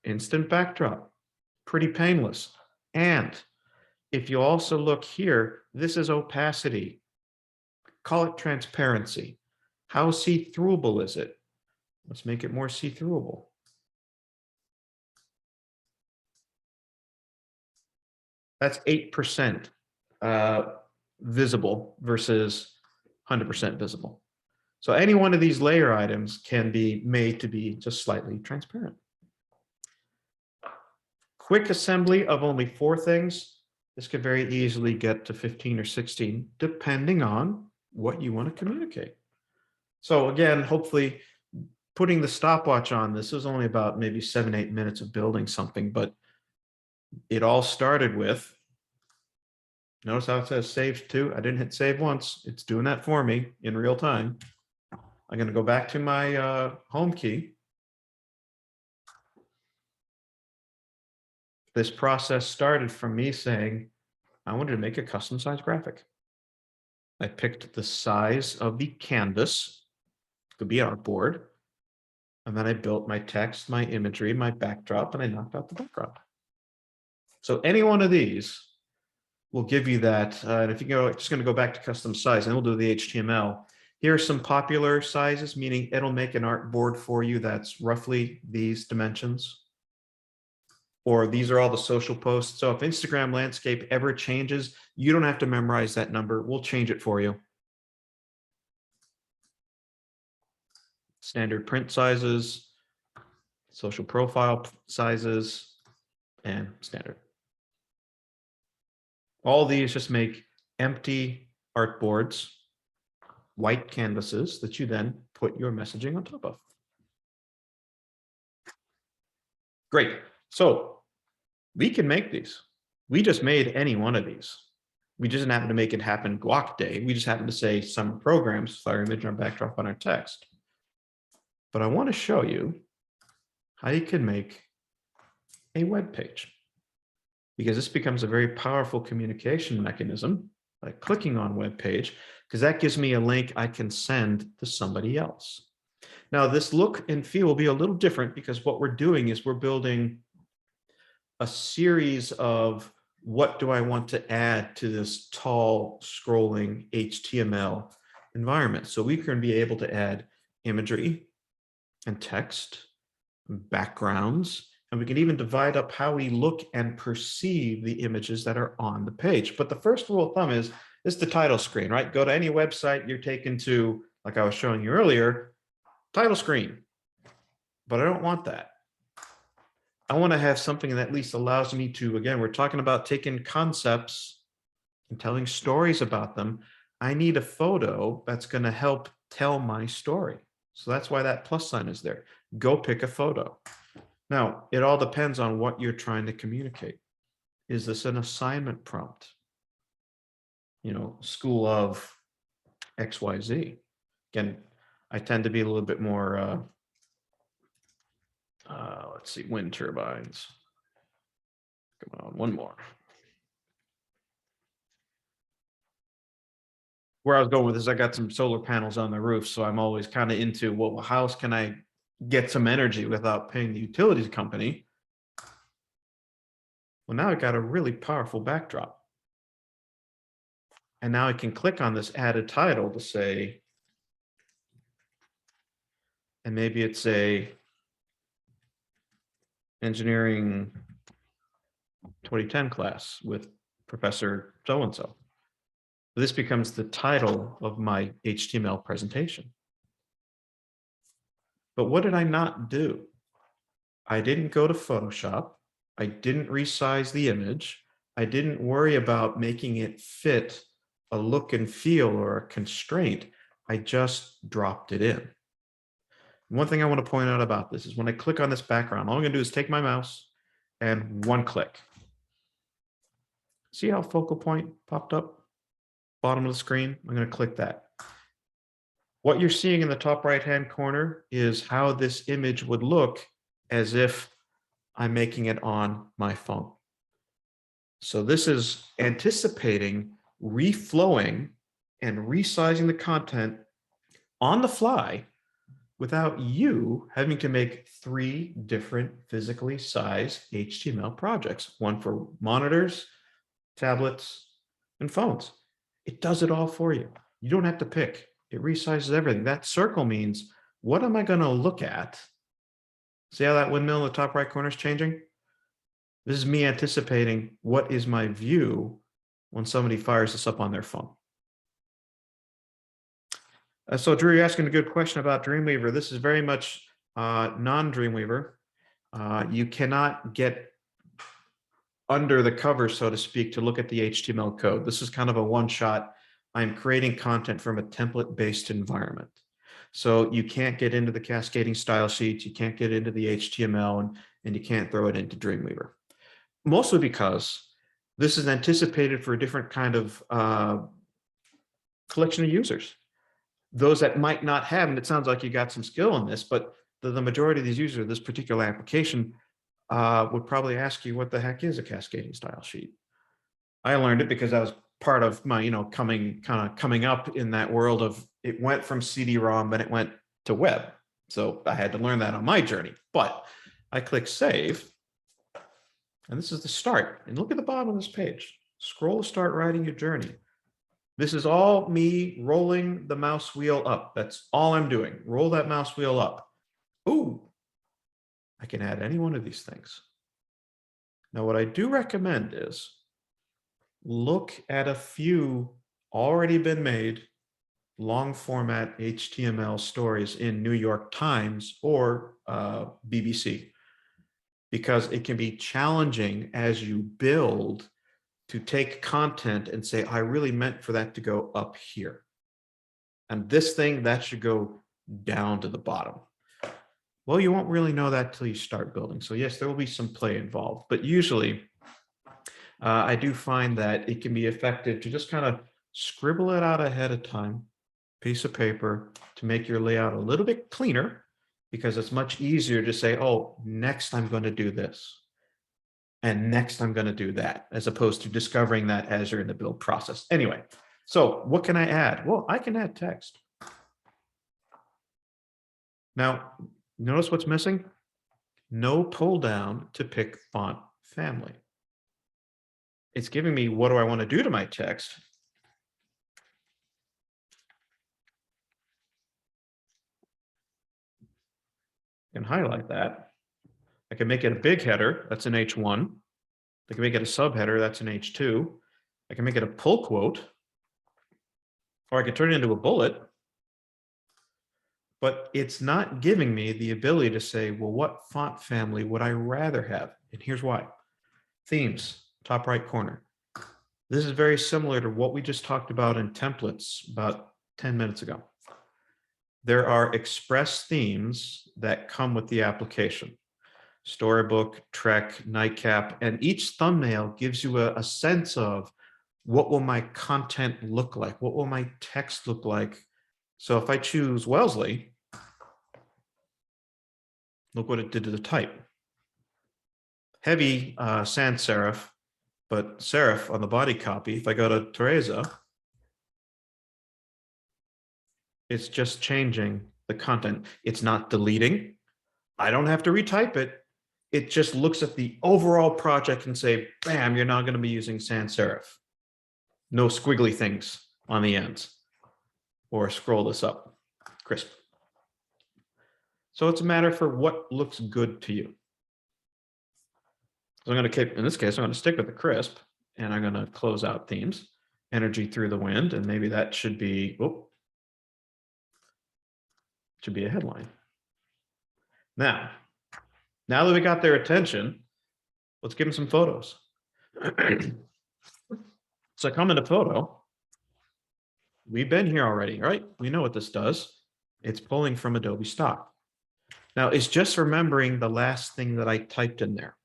Instant backdrop, pretty painless. And if you also look here, this is opacity. Call it transparency. How see-throughable is it? Let's make it more see-throughable. That's 8% visible versus 100% visible. So any one of these layer items can be made to be just slightly transparent. Quick assembly of only 4 things. This could very easily get to 15 or 16, depending on what you want to communicate. So again, hopefully putting the stopwatch on, this was only about maybe 7-8 minutes of building something, but it all started with, notice how it says save to. I didn't hit save once. It's doing that for me in real time. I'm going to go back to my home key. This process started from me saying, I wanted to make a custom size graphic. I picked the size of the canvas, could be artboard, and then I built my text, my imagery, my backdrop, and I knocked out the background. So any one of these will give you that. And if you go, just going to go back to custom size, and we'll do the HTML. Here are some popular sizes, meaning it'll make an artboard for you that's roughly these dimensions. Or these are all the social posts. So if Instagram landscape ever changes, you don't have to memorize that number. We'll change it for you. Standard print sizes, social profile sizes, and standard. All these just make empty artboards, white canvases that you then put your messaging on top of. Great. So we can make these. We just made any one of these. We just didn't happen to make it happen Guac Day. We just happened to say some programs, fire image, our backdrop on our text. But I want to show you how you can make a web page, because this becomes a very powerful communication mechanism by clicking on web page, because that gives me a link I can send to somebody else. Now, this look and feel will be a little different because what we're doing is we're building a series of what do I want to add to this tall scrolling HTML environment. So we can be able to add imagery and text, and backgrounds, and we can even divide up how we look and perceive the images that are on the page. But the first rule of thumb is this is the title screen, right? Go to any website, you're taken to, like I was showing you earlier, title screen. But I don't want that. I want to have something that at least allows me to, again, we're talking about taking concepts and telling stories about them. I need a photo that's going to help tell my story. So that's why that plus sign is there. Go pick a photo. Now, it all depends on what you're trying to communicate. Is this an assignment prompt? You know, school of XYZ. Again, I tend to be a little bit more, let's see, wind turbines. Come on, one more. where I was going with this, I got some solar panels on the roof, so I'm always kind of into, well, how else can I get some energy without paying the utilities company? Well, now I got a really powerful backdrop. And now I can click on this added title to say, and maybe it's a engineering 2010 class with Professor so-and-so. This becomes the title of my HTML presentation. But what did I not do? I didn't go to Photoshop. I didn't resize the image. I didn't worry about making it fit a look and feel or a constraint. I just dropped it in. One thing I want to point out about this is when I click on this background, all I'm going to do is take my mouse and one click. See how focal point popped up? Bottom of the screen. I'm going to click that. What you're seeing in the top right-hand corner is how this image would look as if I'm making it on my phone. So this is anticipating reflowing and resizing the content on the fly without you having to make 3 different physically sized HTML projects, one for monitors, tablets, and phones. It does it all for you. You don't have to pick. It resizes everything. That circle means, what am I going to look at? See how that windmill in the top right corner is changing? This is me anticipating what is my view when somebody fires this up on their phone. So Drew, you're asking a good question about Dreamweaver. This is very much non-Dreamweaver. You cannot get under the cover, so to speak, to look at the HTML code. This is kind of a one-shot. I'm creating content from a template-based environment. So you can't get into the cascading style sheets, you can't get into the HTML, and you can't throw it into Dreamweaver. Mostly because this is anticipated for a different kind of collection of users. Those that might not have, and it sounds like you got some skill in this, but the majority of these users of this particular application would probably ask you, what the heck is a cascading style sheet? I learned it because I was part of my, coming up in that world of, it went from CD-ROM, then it went to web. So I had to learn that on my journey, but I click save. And this is the start. And look at the bottom of this page. Scroll to start writing your journey. This is all me rolling the mouse wheel up. That's all I'm doing. Roll that mouse wheel up. Ooh, I can add any one of these things. Now, what I do recommend is look at a few already been made long format HTML stories in New York Times or BBC, because it can be challenging as you build to take content and say, I really meant for that to go up here. And this thing, that should go down to the bottom. Well, you won't really know that till you start building. So yes, there will be some play involved, but usually I do find that it can be effective to just kind of scribble it out ahead of time, piece of paper, to make your layout a little bit cleaner, because it's much easier to say, oh, next I'm going to do this. And next I'm going to do that, as opposed to discovering that as you're in the build process. Anyway, so what can I add? Well, I can add text. Now, notice what's missing? No pull down to pick font family. It's giving me, what do I want to do to my text? I can highlight that. I can make it a big header, that's an H1. I can make it a subheader, that's an H2. I can make it a pull quote, or I can turn it into a bullet. But it's not giving me the ability to say, well, what font family would I rather have? And here's why. Themes, top right corner. This is very similar to what we just talked about in templates about 10 minutes ago. There are express themes that come with the application. Storybook, Trek, Nightcap, and each thumbnail gives you a sense of, what will my content look like? What will my text look like? So if I choose Wellesley, look what it did to the type. Heavy sans serif, but serif on the body copy. If I go to Teresa, It's just changing the content. It's not deleting. I don't have to retype it. It just looks at the overall project and say, bam, you're now going to be using sans serif. No squiggly things on the ends. Or scroll this up, crisp. So it's a matter for what looks good to you. So I'm going to keep, in this case, I'm going to stick with the crisp, and I'm going to close out themes, energy through the wind, and maybe that should be, should be a headline. Now that we got their attention, let's give them some photos. So I come into photo. We've been here already, right? We know what this does. It's pulling from Adobe stock. Now it's just remembering the last thing that I typed in there.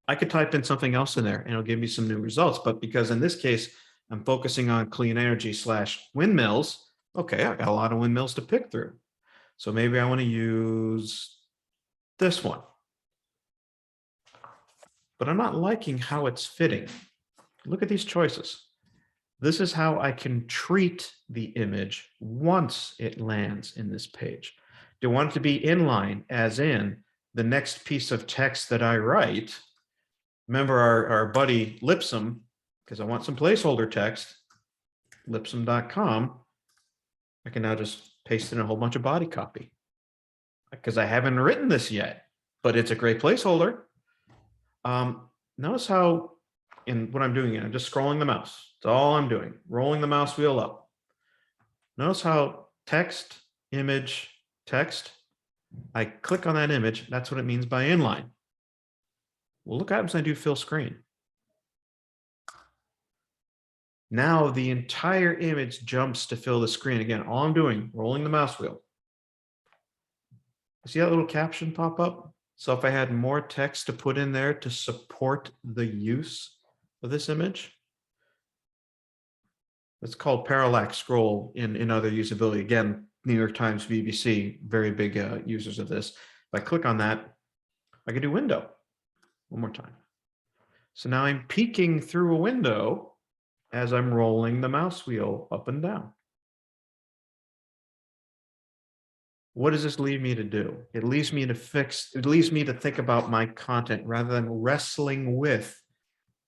I could type in something else in there and it'll give me some new results, but because in this case, I'm focusing on clean energy / windmills. Okay, I got a lot of windmills to pick through. So maybe I want to use this one. But I'm not liking how it's fitting. Look at these choices. This is how I can treat the image once it lands in this page. Do I want it to be inline, as in the next piece of text that I write? Remember our buddy Lipsum, because I want some placeholder text, lipsum.com. I can now just paste in a whole bunch of body copy because I haven't written this yet, but it's a great placeholder. Notice how in what I'm doing here, I'm just scrolling the mouse. That's all I'm doing, rolling the mouse wheel up. Notice how text, image, text, I click on that image. That's what it means by inline. Well, look what happens when I do fill screen. Now the entire image jumps to fill the screen. Again, all I'm doing, rolling the mouse wheel. See that little caption pop up? So if I had more text to put in there to support the use of this image, it's called Parallax Scroll in other usability. Again, New York Times, BBC, very big users of this. If I click on that, I can do window one more time. So now I'm peeking through a window as I'm rolling the mouse wheel up and down. What does this lead me to do? It leads me to think about my content rather than wrestling with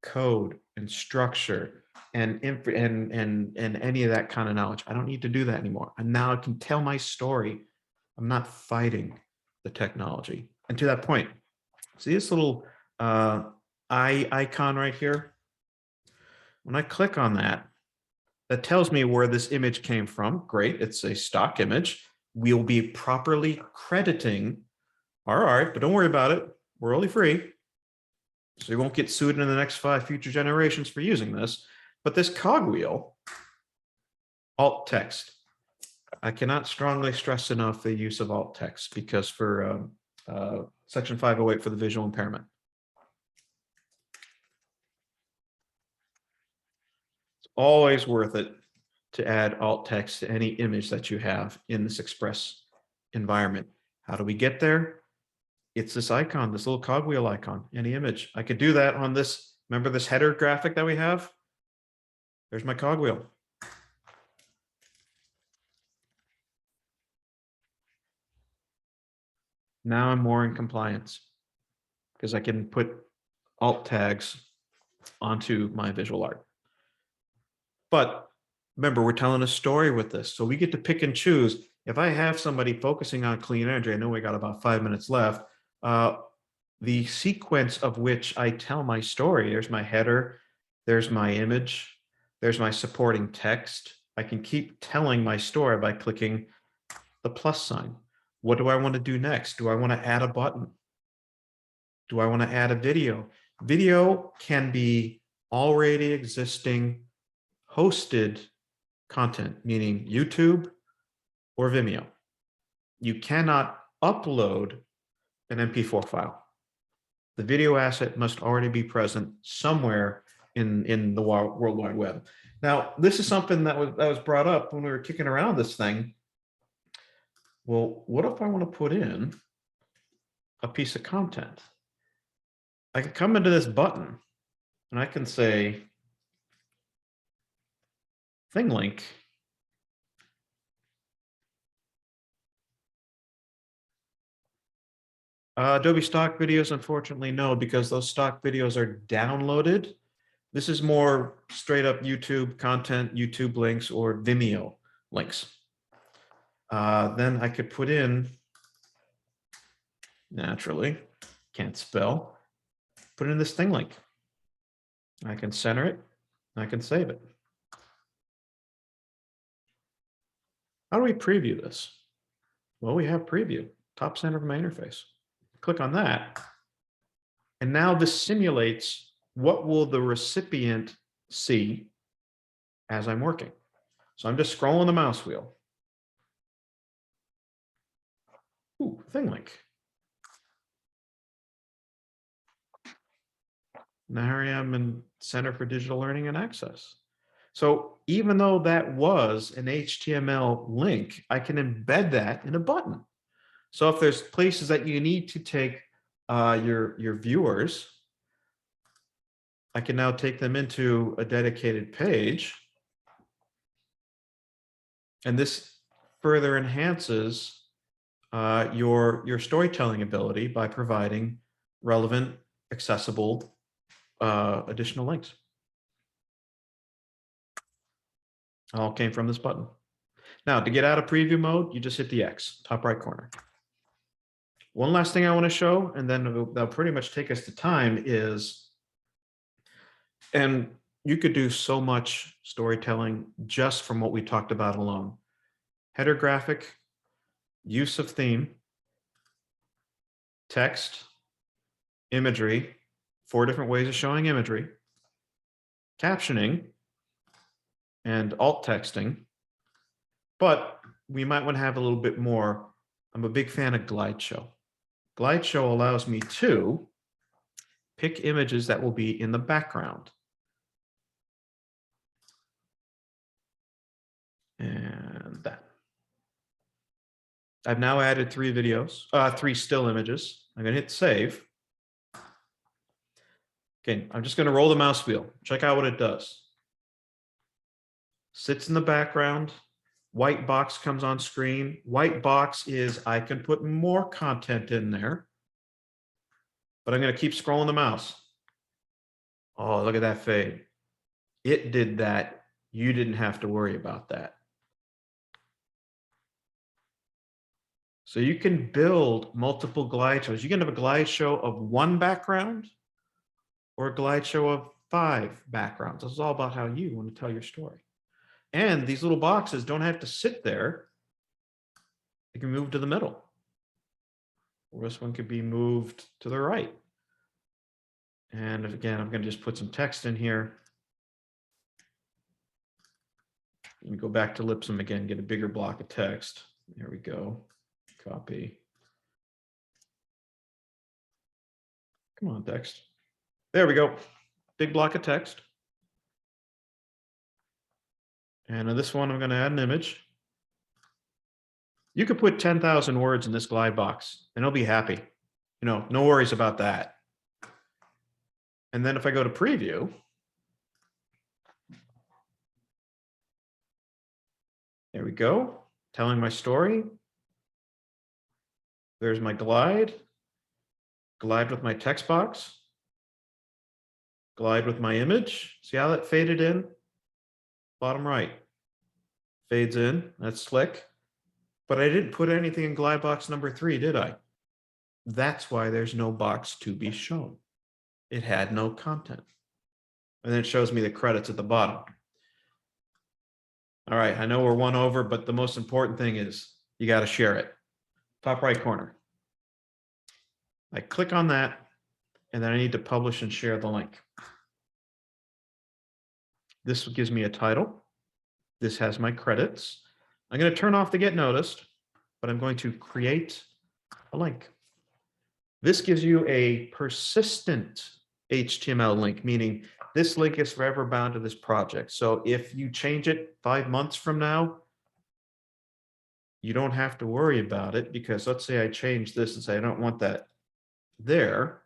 code and structure and any of that kind of knowledge. I don't need to do that anymore. And now I can tell my story. I'm not fighting the technology. And to that point, see this little eye icon right here? When I click on that, that tells me where this image came from. Great, it's a stock image. We'll be properly crediting our art, but don't worry about it. We're only free. So you won't get sued in the next 5 future generations for using this. But this cogwheel, alt text. I cannot strongly stress enough the use of alt text because for Section 508 for the visual impairment. It's always worth it to add alt text to any image that you have in this Express environment. How do we get there? It's this icon, this little cogwheel icon, any image. I could do that on this. Remember this header graphic that we have? There's my cogwheel. Now I'm more in compliance because I can put alt tags onto my visual art. But remember, we're telling a story with this, so we get to pick and choose. If I have somebody focusing on clean energy, I know we got about 5 minutes left. The sequence of which I tell my story, there's my header, there's my image, there's my supporting text. I can keep telling my story by clicking the plus sign. What do I want to do next? Do I want to add a button? Do I want to add a video? Video can be already existing hosted content, meaning YouTube or Vimeo. You cannot upload an MP4 file. The video asset must already be present somewhere in the World Wide Web. Now, this is something that was brought up when we were kicking around this thing. Well, what if I want to put in a piece of content? I can come into this button and I can say thing link Adobe stock videos, unfortunately, no, because those stock videos are downloaded. This is more straight up YouTube content, YouTube links, or Vimeo links. Then I could put in, naturally, can't spell, put in this thing link. I can center it, I can save it. How do we preview this? Well, we have preview, top center of my interface. Click on that. And now this simulates what will the recipient see as I'm working. So I'm just scrolling the mouse wheel. Ooh, thing link. Now I am in Center for Digital Learning and Access. So even though that was an HTML link, I can embed that in a button. So if there's places that you need to take your viewers, I can now take them into a dedicated page. And this further enhances your storytelling ability by providing relevant, accessible additional links. All came from this button. Now, to get out of preview mode, you just hit the X, top right corner. One last thing I want to show, and then that'll pretty much take us to time, is, and you could do so much storytelling just from what we talked about alone. Header graphic, use of theme, text, imagery, 4 different ways of showing imagery, captioning, and alt texting. But we might want to have a little bit more. I'm a big fan of GlideShow. GlideShow allows me to pick images that will be in the background. And that. I've now added 3 videos, 3 still images. I'm going to hit save. Okay, I'm just going to roll the mouse wheel. Check out what it does. Sits in the background. White box comes on screen. White box is I can put more content in there, but I'm going to keep scrolling the mouse. Oh, look at that fade. It did that. You didn't have to worry about that. So you can build multiple glide shows. You can have a glide show of 1 background or a glide show of 5 backgrounds. This is all about how you want to tell your story. And these little boxes don't have to sit there. They can move to the middle. Or this one could be moved to the right. And again, I'm going to just put some text in here. Let me go back to Lipsum again, get a bigger block of text. There we go. Copy. Come on, text. There we go. Big block of text. And in this one, I'm going to add an image. You could put 10,000 words in this glide box and it'll be happy. You know, no worries about that. And then if I go to preview, there we go, telling my story. There's my glide with my text box, glide with my image. See how that faded in? Bottom right. Fades in, that's slick. But I didn't put anything in glide box number 3, did I? That's why there's no box to be shown. It had no content. And then it shows me the credits at the bottom. All right, I know we're 1 over, but the most important thing is you got to share it. Top right corner. I click on that, and then I need to publish and share the link. This gives me a title. This has my credits. I'm going to turn off the get noticed, but I'm going to create a link. This gives you a persistent HTML link, meaning this link is forever bound to this project. So if you change it 5 months from now, you don't have to worry about it, because let's say I change this and say I don't want that there.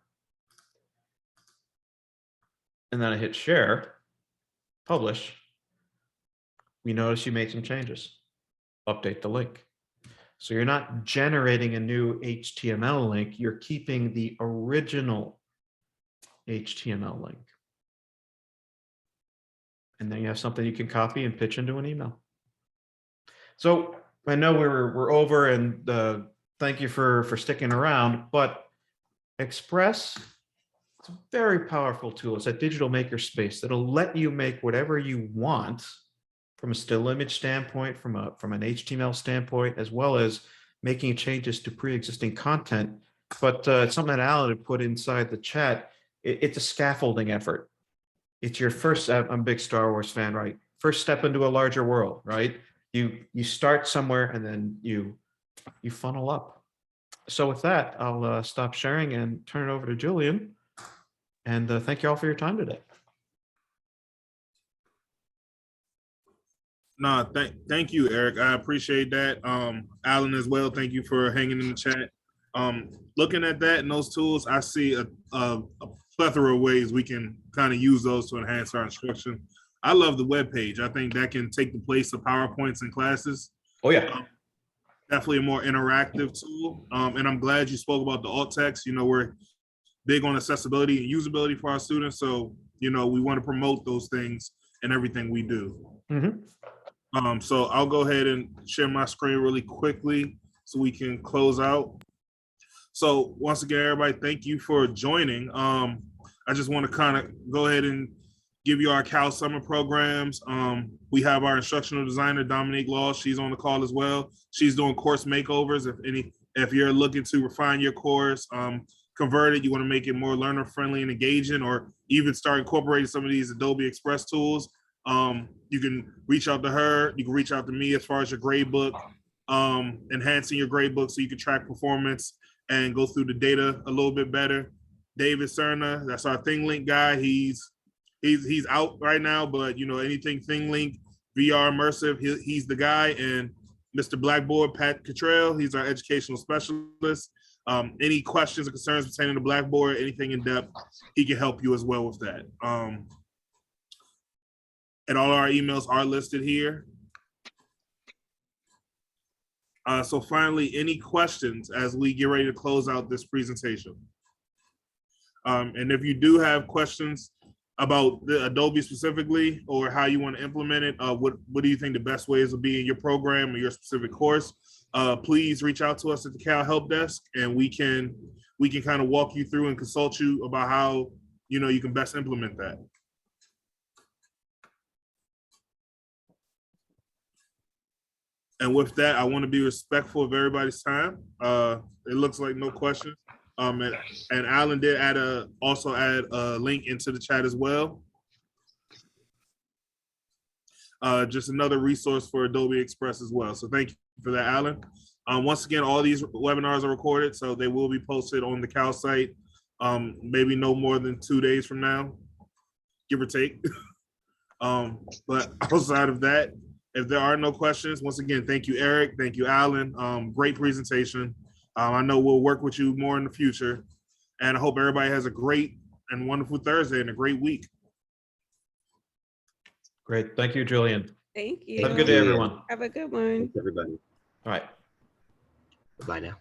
And then I hit share, publish. We notice you made some changes. Update the link. So you're not generating a new HTML link, you're keeping the original HTML link. And then you have something you can copy and pitch into an email. So I know we're over, and thank you for sticking around, but Express, it's a very powerful tool. It's a digital makerspace that'll let you make whatever you want from a still image standpoint, from an HTML standpoint, as well as making changes to pre-existing content. But something that Alan had put inside the chat, it's a scaffolding effort. It's your first, I'm a big Star Wars fan, right? First step into a larger world, right? You start somewhere and then you funnel up. So with that, I'll stop sharing and turn it over to Julian. And thank you all for your time today. No, thank you, Eric. I appreciate that. Alan as well. Thank you for hanging in the chat. Looking at that and those tools, I see a plethora of ways we can kind of use those to enhance our instruction. I love the web page. I think that can take the place of PowerPoints in classes. Oh yeah. Definitely a more interactive tool. And I'm glad you spoke about the alt text. You know, we're big on accessibility and usability for our students. So, you know, we want to promote those things in everything we do. Mm-hmm. So I'll go ahead and share my screen really quickly so we can close out. So once again, everybody, thank you for joining. I just want to kind of go ahead and give you our C.A.L summer programs. We have our instructional designer, Dominique Law. She's on the call as well. She's doing course makeovers. If you're looking to refine your course, convert it, you want to make it more learner friendly and engaging, or even start incorporating some of these Adobe Express tools, you can reach out to her. You can reach out to me as far as your grade book, enhancing your grade book so you can track performance and go through the data a little bit better. David Cerna, that's our ThingLink guy. He's out right now, but you know, anything ThingLink, VR immersive, he's the guy. And Mr. Blackboard, Pat Cottrell, he's our educational specialist. Any questions or concerns pertaining to Blackboard, anything in depth, he can help you as well with that. And all our emails are listed here. So finally, any questions as we get ready to close out this presentation? And if you do have questions about the Adobe specifically, or how you want to implement it, what do you think the best ways will be in your program or your specific course? Please reach out to us at the C.A.L Help Desk, and we can kind of walk you through and consult you about how you can best implement that. And with that, I want to be respectful of everybody's time. It looks like no questions. And Alan did also add a link into the chat as well. Just another resource for Adobe Express as well. So thank you for that, Alan. Once again, all these webinars are recorded, so they will be posted on the C.A.L site, maybe no more than 2 days from now, give or take. But outside of that, if there are no questions, once again, thank you, Eric. Thank you, Alan. Great presentation. I know we'll work with you more in the future. And I hope everybody has a great and wonderful Thursday and a great week. Great. Thank you, Julian. Thank you. Have a good day, everyone. Have a good one. Thanks, everybody. All right. Bye now.